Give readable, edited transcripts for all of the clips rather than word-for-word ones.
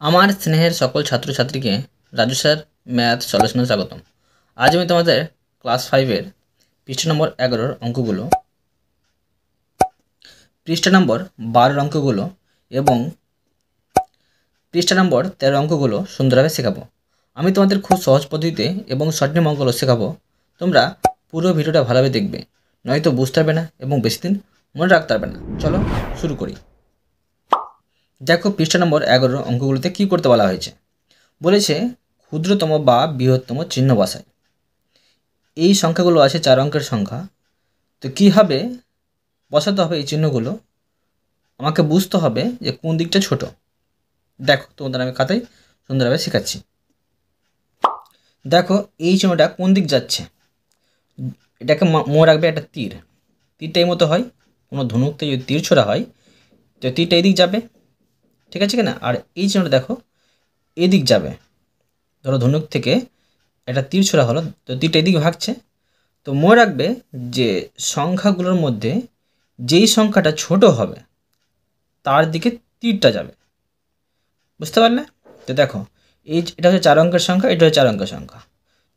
আমার স্নেহের সকল ছাত্রছাত্রীকে রাজু স্যার ম্যাথ সলিউশনে স্বাগতম। আজ আমি তোমাদের ক্লাস 5-এর পৃষ্ঠা নম্বর 11-র অঙ্কগুলো, পৃষ্ঠা নম্বর 12-র অঙ্কগুলো এবং পৃষ্ঠা নম্বর 13 অঙ্কগুলো সুন্দরভাবে শেখাবো। আমি তোমাদের খুব সহজ পদ্ধতিতে এবং শর্ট নিয়ম অঙ্কগুলো শেখাবো। তোমরা পুরো ভিডিওটা ভালোভাবে দেখবে, নয়তো বুঝতে পারবে না এবং বেশি দিন মনে রাখতে পারবে না। চলো শুরু করি। দেখো পৃষ্ঠা নম্বর 11-র অঙ্কগুলোতে কী করতে বলা হয়েছে। বলেছে ক্ষুদ্রতম বা বৃহত্তম চিহ্ন বসায়। এই সংখ্যাগুলো আছে 4 অঙ্কের সংখ্যা। তো কীভাবে বসাতে হবে এই চিহ্নগুলো, আমাকে বুঝতে হবে যে কোন দিকটা ছোট। দেখো তোমাদের আমি খাতায় সুন্দরভাবে শেখাচ্ছি। দেখো এই চিহ্নটা কোন দিক যাচ্ছে, এটাকে মনে রাখবে একটা তীর। তীরটা এই মতো হয়, কোনো ধনুকতে যদি তীর ছোড়া হয় তো তীরটা এই দিক যাবে, ঠিক আছে কিনা। আর এই চিহ্নটা দেখো এই দিক যাবে। ধরো ধনুক থেকে একটা তীর ছোড়া হলো, তো তীরটা এদিকে ভাগছে। তো মনে রাখবে যে সংখ্যাগুলোর মধ্যে যেই সংখ্যাটা ছোট হবে তার দিকে তীরটা যাবে, বুঝতে পারলে? তো দেখো এটা হচ্ছে 4 অঙ্কের সংখ্যা, এটা হচ্ছে 4 অঙ্কের সংখ্যা।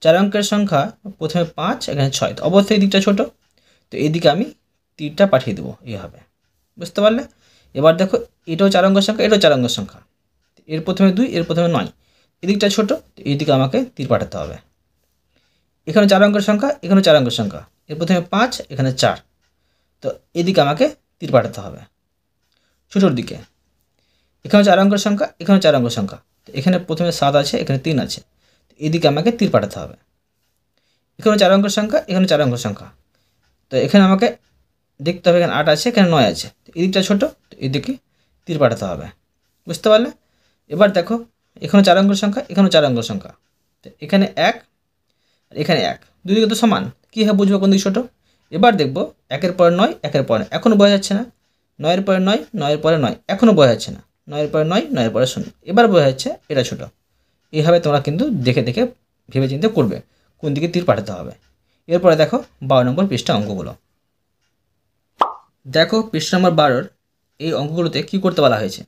4 অঙ্কের সংখ্যা প্রথমে 5, এখানে 6, তো অবশ্যই এই দিকটা ছোট, তো এইদিকে আমি তীরটা পাঠিয়ে দেবো এইভাবে, বুঝতে পারলে? এবার দেখো এটাও 4 অঙ্কের সংখ্যা, এটাও 4 অঙ্কের সংখ্যা। এর প্রথমে 2, এর প্রথমে 9, এদিকটা ছোট, তো এইদিকে আমাকে তীর পাঠাতে হবে। এখানে 4 অঙ্কের সংখ্যা, এখানে 4 অঙ্কের সংখ্যা, এর প্রথমে 5, এখানে 4, তো এদিকে আমাকে তীর পাঠাতে হবে ছোটোর দিকে। এখানে 4 অঙ্কের সংখ্যা, এখানে 4 অঙ্কের সংখ্যা, তো এখানে প্রথমে 7 আছে, এখানে 3 আছে, তো এদিকে আমাকে তীর পাঠাতে হবে। এখানে 4 অঙ্কের সংখ্যা, এখানে 4 অঙ্কের সংখ্যা, তো এখানে আমাকে দেখতে হবে এখানে 8 আছে, এখানে 9 আছে, তো এদিকটা ছোটো, তো এদিকে তীর পাঠাতে হবে, বুঝতে পারলে? এবার দেখো এখানে 4 অঙ্কের সংখ্যা, এখানে 4 অঙ্কের সংখ্যা, তো এখানে 1 আর এখানে 1, দুদিকে তো সমান, কীভাবে বুঝবো কোন দিক ছোটো? এবার দেখবো 1-এর পরে 9, 1-এর পরে, এখনও বোঝা যাচ্ছে না। 9-এর পরে 9, 9-এর পরে 9, এখনও বোঝা যাচ্ছে না। 9-এর পরে 9, 9-এর পরে 0, এবার বোঝা যাচ্ছে এটা ছোটো। এইভাবে তোমরা কিন্তু দেখে দেখে ভেবে চিন্তে করবে কোন দিকে তীর পাঠাতে হবে। এরপরে দেখো 12 নম্বর পৃষ্ঠা অঙ্কগুলো। দেখো পৃষ্ঠা নম্বর 12-র এই অঙ্কগুলোতে কী করতে বলা হয়েছে।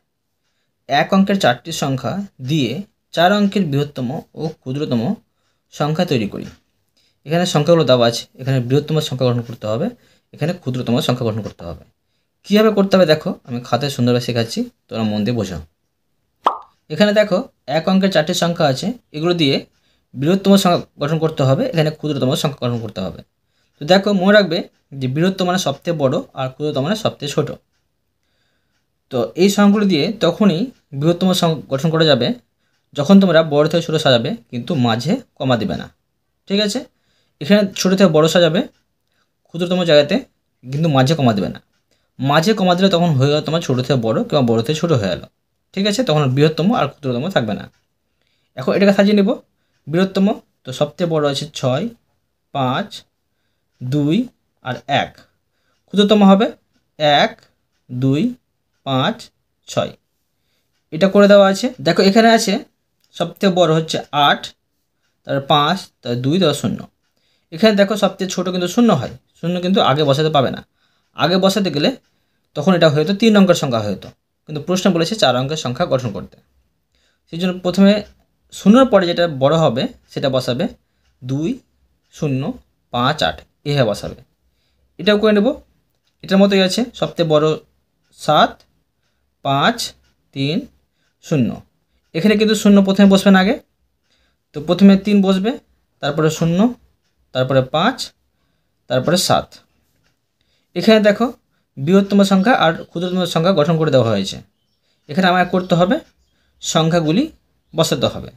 1 অঙ্কের 4টি সংখ্যা দিয়ে 4 অঙ্কের বৃহত্তম ও ক্ষুদ্রতম সংখ্যা তৈরি করি। এখানে সংখ্যাগুলো দেওয়া আছে, এখানে বৃহত্তম সংখ্যা গঠন করতে হবে, এখানে ক্ষুদ্রতম সংখ্যা গঠন করতে হবে। কীভাবে করতে হবে দেখো আমি খাতায় সুন্দরভাবে শেখাচ্ছি, তোমরা মন দিয়ে বোঝো। এখানে দেখো 1 অঙ্কের 4টি সংখ্যা আছে, এগুলো দিয়ে বৃহত্তম সংখ্যা গঠন করতে হবে, এখানে ক্ষুদ্রতম সংখ্যা গঠন করতে হবে। তো দেখো মনে রাখবে যে বৃহত্তম মানে সবথেকে বড় আর ক্ষুদ্রতম মানে সবথেকে ছোট। তো এই সংখ্যাগুলো দিয়ে তখনই বৃহত্তম সংখ্যা গঠন করা যাবে যখন তোমরা বড় থেকে ছোটো সাজাবে, কিন্তু মাঝে কমা দেবে না, ঠিক আছে? এখানে ছোটো থেকে বড় সাজাবে ক্ষুদ্রতম জায়গাতে, কিন্তু মাঝে কমা দেবে না। মাঝে কমা দিলে তখন হয়ে গেল তোমার ছোটো থেকে বড় কিংবা বড় থেকে ছোটো হয়ে গেল, ঠিক আছে? তখন বৃহত্তম আর ক্ষুদ্রতম থাকবে না। এখন এটাকে সাজিয়ে নেব। বৃহত্তম তো সবথেকে বড় আছে 6, 5, 2 আর 1। ক্ষুদ্রতম হবে 1, 2, 5, 6। এটা করে দেওয়া আছে। দেখো এখানে আছে সবথেকে বড় হচ্ছে 8, তারপর 5, তারপর 2, তারপর 0। এখানে দেখো সবথেকে ছোটো কিন্তু 0 হয়, 0 কিন্তু আগে বসাতে পাবে না। আগে বসাতে গেলে তখন এটা হয়তো 3 অঙ্কের সংখ্যা হতো, কিন্তু প্রশ্ন বলেছে 4 অঙ্কের সংখ্যা গঠন করতে। সেই জন্য প্রথমে 0-র পরে যেটা বড় হবে সেটা বসাবে 2, 0, 5, 8, এভাবে বসাবে। এটাও করে নেব, এটার মতোই আছে সবথেকে বড় 7, 5, 3, 0। এখানে কিন্তু 0 প্রথমে বসবে না আগে, তো প্রথমে 3 বসবে, তারপরে 0, তারপরে 5, তারপরে 7। এখানে দেখো বৃহত্তম সংখ্যা আর ক্ষুদ্রতম সংখ্যা গঠন করে দেওয়া হয়েছে। এখানে আমাকে করতে হবে সংখ্যাগুলি বসাতে হবে।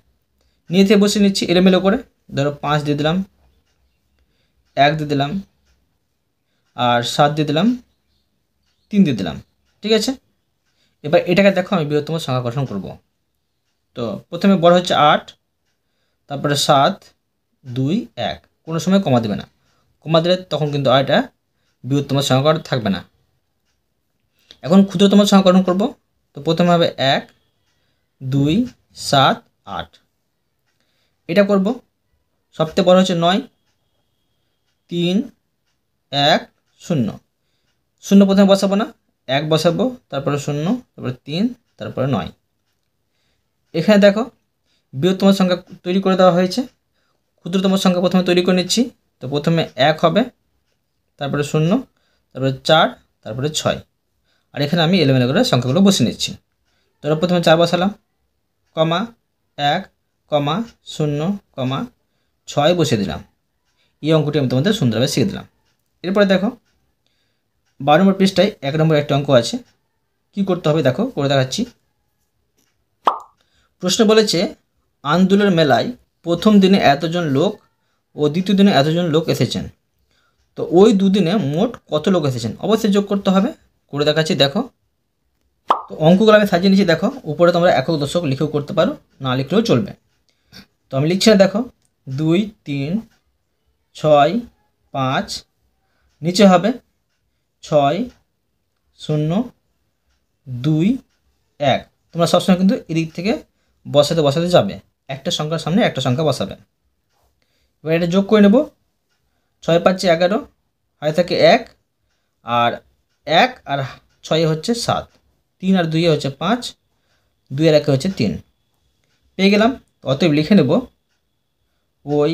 নিয়ে থেকে বসে নিচ্ছি এলোমেলো করে। ধরো 5 দিয়ে দিলাম, 1 দিয়ে দিলাম, আর 7 দিয়ে দিলাম, 3 দিয়ে দিলাম, ঠিক আছে? এবার এটাকে দেখো আমি বৃহত্তম সংখ্যা গঠন করব। তো প্রথমে বড় হচ্ছে 8, তারপরে 7, 2, 1, কোনো সময় কমা দেবে না। কমা দিলে তখন কিন্তু এটা বৃহত্তম সংখ্যা থাকবে না। এখন ক্ষুদ্রতম সংখ্যা গঠন করব। তো প্রথমে হবে 1, 2, 7, 8। এটা করব। সবথেকে বড় হচ্ছে 9, 3, 1, 0। 0 প্রথমে বসাবো না, 1 বসাবো, তারপরে 0, তারপরে 3, তারপরে 9। এখানে দেখো বৃহত্তম সংখ্যা তৈরি করে দেওয়া হয়েছে, ক্ষুদ্রতম সংখ্যা প্রথমে তৈরি করে নিচ্ছি। তো প্রথমে 1 হবে, তারপরে 0, তারপরে 4, তারপরে 6। আর এখানে আমি এলোমেলো করে সংখ্যাগুলো বসিয়ে নিচ্ছি। ধরো প্রথমে 4 বসালাম, কমা 1, কমা 0, কমা 6 বসিয়ে দিলাম। এই অঙ্কটি আমি তোমাদের সুন্দরভাবে শিখে দিলাম। এরপরে দেখো 12 নম্বর পৃষ্ঠায় 1 নম্বর একটা অঙ্ক আছে। কি করতে হবে দেখো, করে দেখাচ্ছি। প্রশ্ন বলেছে আন্দুলের মেলায় প্রথম দিনে এতজন লোক ও দ্বিতীয় দিনে এতজন লোক এসেছেন, তো ওই দুদিনে মোট কত লোক এসেছেন? অবশ্যই যোগ করতে হবে। করে দেখাচ্ছি দেখো। তো অঙ্কগুলো আমি সাজিয়ে নিচ্ছি দেখো। উপরে তোমরা একক দশক লিখেও করতে পারো, না লিখলেও চলবে। তো আমি লিখছি না দেখো, 2, 3, 6, 5, নিচে হবে 6, 0, 2, 1। তোমরা সবসময় কিন্তু এদিক থেকে বসাতে যাবে, একটা সংখ্যার সামনে একটা সংখ্যা বসাবে। এবার এটা যোগ করে নেব। 6 5 11, হাতে থাকে 1, আর 1 আর 6 হচ্ছে 7, 3 আর 2 হচ্ছে 5, 2 আর 1 হচ্ছে 3। পেয়ে গেলাম। অতএব লিখে নেব ওই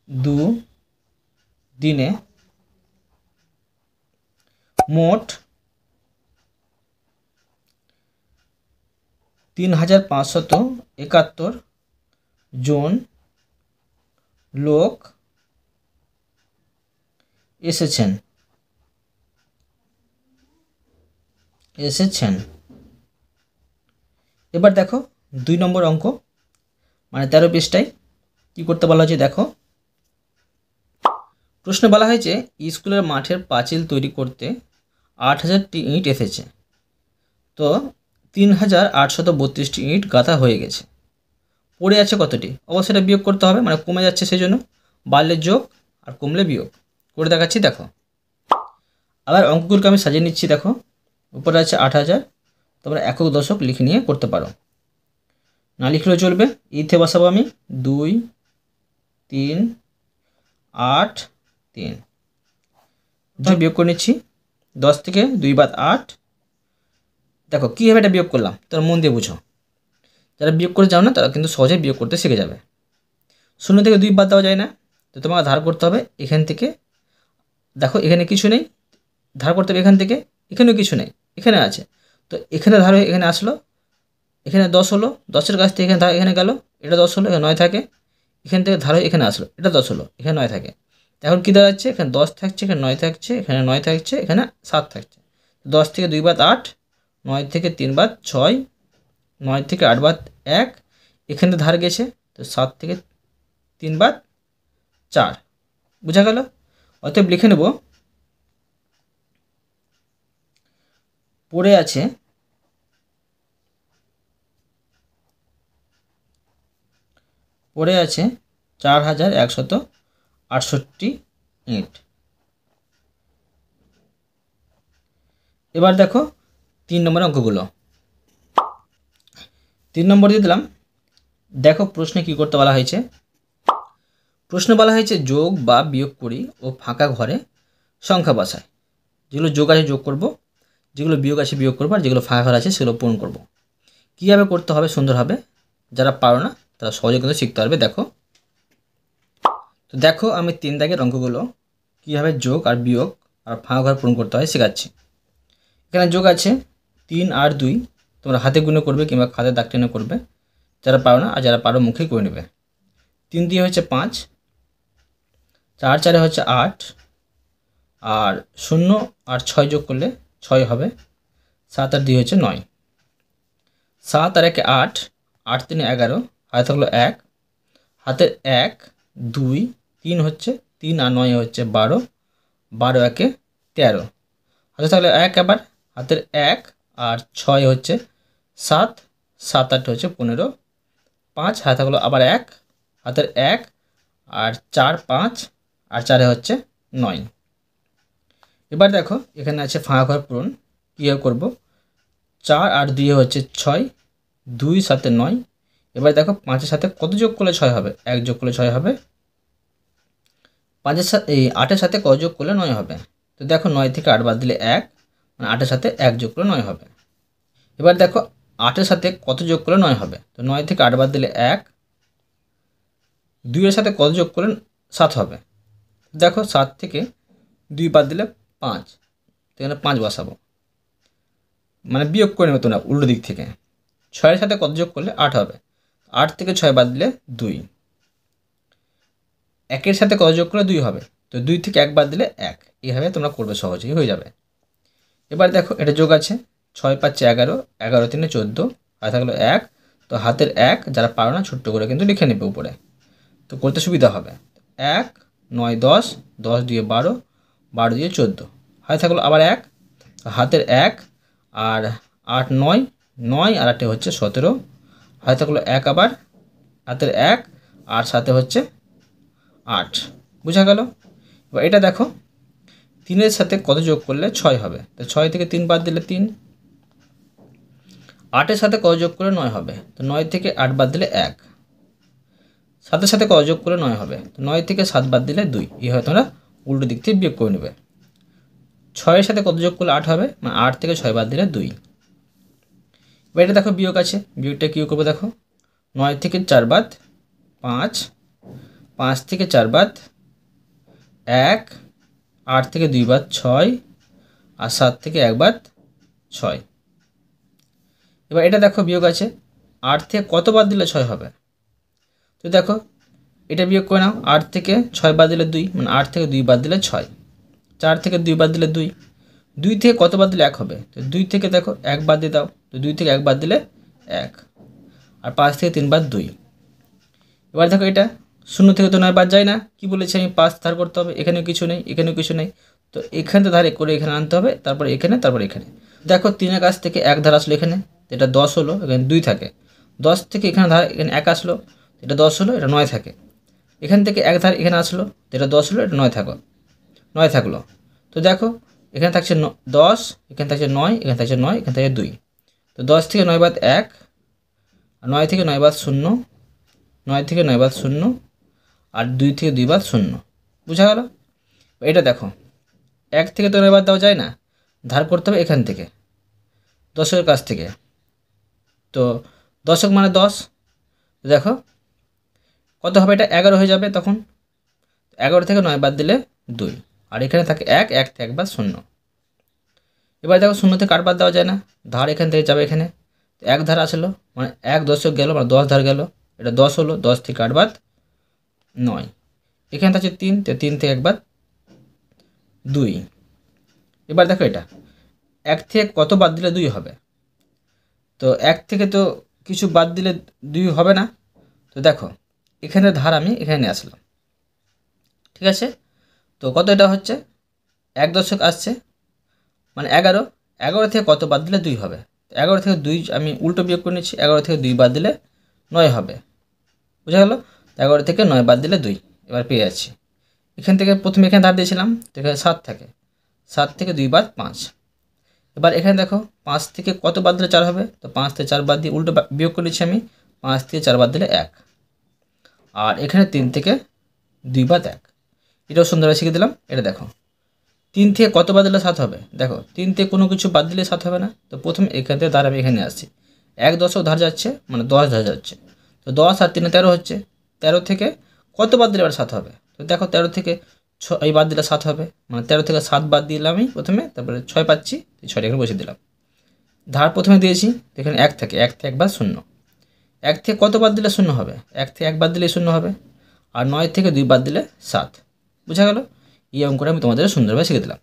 দু দিনে মোট 3571 জন লোক এসেছেন। এবার দেখো 2 নম্বর অঙ্ক, মানে 13 পৃষ্ঠায় কী করতে বলা হয়েছে দেখো। প্রশ্ন বলা হয়েছে স্কুলের মাঠের পাঁচিল তৈরি করতে 8000টি ইট এসেছে, তো 3832টি ইট গাঁথা হয়ে গেছে, পড়ে আছে কতটি? অবশ্যই এটা বিয়োগ করতে হবে, মানে কমে যাচ্ছে সেই জন্য বাড়লে যোগ আর কমলে বিয়োগ। করে দেখাচ্ছি দেখো। আবার অঙ্কগুলোকে আমি সাজিয়ে নিচ্ছি দেখো। উপরে আছে 8000, তোমরা একক দশক লিখে নিয়ে করতে পারো, না লিখলেও চলবে। ইথে বসাবো আমি 2, 3, 8, 3। বিয়োগ করে নিচ্ছি। 10 থেকে 2 বাদ 8। দেখো কীভাবে এটা বিয়োগ করলাম, তোমরা মন দিয়ে বুঝো। যারা বিয়োগ করে যাও না তারা কিন্তু সহজে বিয়োগ করতে শিখে যাবে। 0 থেকে 2 বাদ দেওয়া যায় না, তো তোমাকে ধার করতে হবে এখান থেকে। দেখো এখানে কিছু নেই, ধার করতে হবে এখান থেকে। এখানেও কিছু নেই, এখানে আছে, তো এখানে ধার হয়ে এখানে আসলো। এখানে 10 হলো, 10-এর কাছ থেকে এখানে এখানে গেল, এটা 10 হলো, এখানে 9 থাকে। এখান থেকে ধার হয়ে এখানে আসলো, এটা 10 হলো, এখানে 9 থাকে। এখন কী দাঁড়াচ্ছে, এখানে 10 থাকছে, এখানে 9 থাকছে, এখানে 9 থাকছে, এখানে 7 থাকছে। 10 থেকে 2 বাদ 8, 9 থেকে 3 বাদ 6, 9 থেকে 8 বাদ 1, এখানে ধার গেছে, তো 7 থেকে 3 বাদ 4। বোঝা গেল? অতএব লিখে নেব পড়ে আছে 4168 ইট। এবার দেখো 3 নম্বরের অঙ্কগুলো। 3 নম্বর দিয়ে দিলাম। দেখো প্রশ্নে কি করতে বলা হয়েছে। প্রশ্ন বলা হয়েছে যোগ বা বিয়োগ করি ও ফাঁকা ঘরে সংখ্যা বসায়। যেগুলো যোগ আছে যোগ করব, যেগুলো বিয়োগ আছে বিয়োগ করবো, আর যেগুলো ফাঁকা ঘর আছে সেগুলো পূরণ করব। কীভাবে করতে হবে সুন্দর হবে, যারা পারো না তারা সহজে কিন্তু শিখতে পারবে। দেখো তো দেখো আমি 3 দাগের অঙ্কগুলো কীভাবে যোগ আর বিয়োগ আর ফাঁকা ঘর পূরণ করতে হয় শেখাচ্ছি। এখানে যোগ আছে 3 আর 2, তোমরা হাতে গুনে করবে কিংবা খাতায় দাগ টেনে করবে, যারা পারো না। আর যারা পারো মুখে করে নেবে। 3 দিয়ে হচ্ছে 5, 4 4 হচ্ছে 8, আর 0 আর 6 যোগ করলে 6 হবে। 7 আর 2 হচ্ছে 9, 7 আর 1 8, 8 3 11, হাতে থাকলো 1, হাতের 1 2 3 হচ্ছে, 3 আর 9 হচ্ছে 12, 12 1 13, হাতে থাকলে 1 আবার, হাতের 1 আর 6 হচ্ছে 7, 7 8 হচ্ছে 15, 5 হাতে থাকলো আবার 1, হাতের 1 আর 4 5, আর 4 হচ্ছে 9। এবার দেখো এখানে আছে ফাঁকা ঘর পূরণ। কীভাবে করবো, 4 আর 2 হচ্ছে 6, 2 7 9। এবার দেখো 5-এর সাথে কত যোগ করলে 6 হবে, 1 যোগ করলে 6 হবে। 5-এর সাথে 8-এর সাথে কত যোগ করলে 9 হবে, তো দেখো 9 থেকে 8 বাদ দিলে 1, মানে 8-এর সাথে 1 যোগ করলে 9 হবে। এবার দেখো 8-এর সাথে কত যোগ করলে 9 হবে? তো 9 থেকে 8 বাদ দিলে 1, 2-এর সাথে কত যোগ করলে 7 হবে? দেখো 7 থেকে 2 বাদ দিলে 5, এখানে 5 বসাবো, মানে বিয়োগ করে নেবে তোমরা উল্টো দিক থেকে। 6-এর সাথে কত যোগ করলে 8 হবে? 8 থেকে 6 বাদ দিলে 2, 1-এর সাথে কত যোগ করলে 2 হবে? তো 2 থেকে 1 বাদ দিলে 1। এইভাবে তোমরা করবে, সহজেই হয়ে যাবে। এবার দেখো এটা যোগ আছে, 6 5 11, 11 3 14, আর থাকলো 1। তো হাতের 1 যারা পারো না ছোট্ট করে কিন্তু লিখে নেবে উপরে, তো করতে সুবিধা হবে। 1 9 10, 10 2 12, 12 2 14, হাতে থাকলো আবার 1, হাতের 1 আর 8 9, 9 আর 8 হচ্ছে 17, হাতে থাকলো 1 আবার, হাতের 1 আর সাথে হচ্ছে 8। বুঝা গেল? এবার এটা দেখো 3-এর সাথে কত যোগ করলে 6 হবে? তো 6 থেকে 3 বাদ দিলে 3, 8-এর সাথে কত যোগ করলে 9 হবে? তো 9 থেকে 8 বাদ দিলে 1, 7-এর সাথে কত যোগ করলে 9 হবে? তো 9 থেকে 7 বাদ দিলে 2। এইভাবে তোমরা উল্টো দিক থেকে বিয়োগ করে নেবে। 6-এর সাথে কত যোগ করলে 8 হবে? মানে 8 থেকে 6 বাদ দিলে 2। এবার এটা দেখো বিয়োগ আছে, বিয়োগটা কী করবো দেখো, 9 থেকে 4 বাদ 5, 5 থেকে 4 বাদ 1, 8 থেকে 2 বাদ 6, আর 7 থেকে 1 বাদ 6। এবার এটা দেখো বিয়োগ আছে, 8 থেকে কত বাদ দিলে 6 হবে? তো দেখো এটা বিয়োগ করে নাও, 8 থেকে 6 বাদ দিলে 2, মানে 8 থেকে 2 বাদ দিলে 6, 4 থেকে 2 বাদ দিলে 2, 2 থেকে কত বাদ দিলে 1 হবে? তো 2 থেকে দেখো 1 বাদ দিয়ে দাও, তো 2 থেকে 1 বাদ দিলে 1, আর 5 থেকে 3 বাদ 2। এবার দেখো এটা 0 থেকে তো 9 বাদ যায় না, কি বলেছি আমি 5 ধার করতে হবে, এখানেও কিছু নেই, এখানেও কিছু নেই, তো এখানে ধারে করে এখানে আনতে হবে, তারপর এখানে, তারপর এখানে। দেখো 3-এর কাছ থেকে 1 ধার আসলো এখানে, এটা 10 হলো, এখানে 2 থাকে, 10 থেকে এখানে ধার এখানে 1 আসলো, এটা 10 হলো, এটা 9 থাকে, এখান থেকে 1 ধার এখানে আসলো, এটা 10 হলো, এটা 9 থাকলো। তো দেখো এখানে থাকছে 10, এখানে থাকছে 9, এখানে থাকছে 9, এখানে থাকছে 2। তো 10 থেকে 9 বাদ 1, আর 9 থেকে 9 বাদ 0, 9 থেকে 9 বাদ 0, আর 2 থেকে 2 বাদ 0। বুঝা গেল? এটা দেখো 1 থেকে তো 9 বাদ দেওয়া যায় না, ধার করতে হবে এখান থেকে 10-এর কাছ থেকে। তো 10 মানে 10, দেখো কত হবে? এটা 11 হয়ে যাবে তখন। 11 থেকে 9 বাদ দিলে 2, আর এখানে থাকে 1, 1 থেকে 1 বাদ 0। এবার দেখো 0 থেকে 8 বাদ দেওয়া যায় না, ধার এখান থেকে যাবে এখানে, 1 ধার আসলো, মানে 1 দশক গেল, মানে 10 ধার গেল, এটা 10 হলো, 10 থেকে 8 বাদ 9, এখানে থাকছে 3, তো 3 থেকে 1 বাদ 2। এবার দেখো এটা 1 থেকে কত বাদ দিলে 2 হবে? তো 1 থেকে তো কিছু বাদ দিলে 2 হবে না, তো দেখো এখানে ধার আমি এখানে নিয়ে আসলাম, ঠিক আছে? তো কত এটা হচ্ছে 1 দশক আসছে, মানে 11, 11 থেকে কত বাদ দিলে 2 হবে? 11 থেকে 2 আমি উল্টো বিয়োগ করে নিচ্ছি, 11 থেকে 2 বাদ দিলে 9 হবে। বুঝা গেল? 11 থেকে 9 বাদ দিলে 2, এবার পেয়ে যাচ্ছি। এখান থেকে প্রথমে এখানে ধার দিয়েছিলাম, তো এখানে 7 থাকে, 7 থেকে 2 বাদ 5। এবার এখানে দেখো 5 থেকে কত বাদ দিলে 4 হবে? তো 5 থেকে 4 বাদ দিয়ে উল্টো বিয়োগ করে নিচ্ছি আমি, 5 থেকে 4 বাদ দিলে 1, আর এখানে 3 থেকে 2 বাদ 1। এটাও সুন্দরভাবে শিখে দিলাম। এটা দেখো 3 থেকে কত বাদ দিলে 7 হবে? দেখো 3 থেকে কোনো কিছু বাদ দিলে 7 হবে না, তো প্রথমে এখান থেকে ধার আমি এখানে আসছি, 1 দশক ধার যাচ্ছে, মানে 10 ধার যাচ্ছে, তো 10 আর 3 13 হচ্ছে, 13 থেকে কত বাদ দিলে এবার 7 হবে? তো দেখো 13 থেকে 6 বাদ দিলে 7 হবে, মানে 13 থেকে 7 বাদ দিলাম আমি প্রথমে, তারপরে 6 পাচ্ছি, 6টা এখানে বসিয়ে দিলাম। ধার প্রথমে দিয়েছি, এখানে 1 থাকে, 1 থেকে 1 বাদ 0, 1 থেকে কত বাদ দিলে 0 হবে? 1 থেকে 1 বাদ দিলে 0 হবে, আর 9 থেকে 2 বাদ দিলে 7। বুঝা গেল? এই অঙ্কটা আমি তোমাদের সুন্দরভাবে শিখে দিলাম।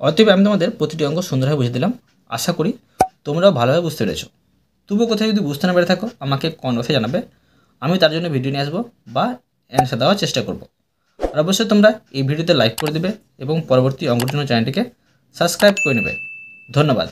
অতএব আমি তোমাদের প্রতিটি অঙ্ক সুন্দরভাবে বুঝিয়ে দিলাম। আশা করি তোমরাও ভালোভাবে বুঝতে পেরেছো। তবুও কোথাও যদি বুঝতে না পেরে থাকো আমাকে কমেন্ট বক্সে জানাবে, আমি তার জন্য ভিডিও নিয়ে আসবো বা অ্যান্সার দেওয়ার চেষ্টা করব। আর অবশ্যই তোমরা এই ভিডিওতে লাইক করে দেবে এবং পরবর্তী অঙ্কটির জন্য চ্যানেলটিকে সাবস্ক্রাইব করে নেবে। ধন্যবাদ।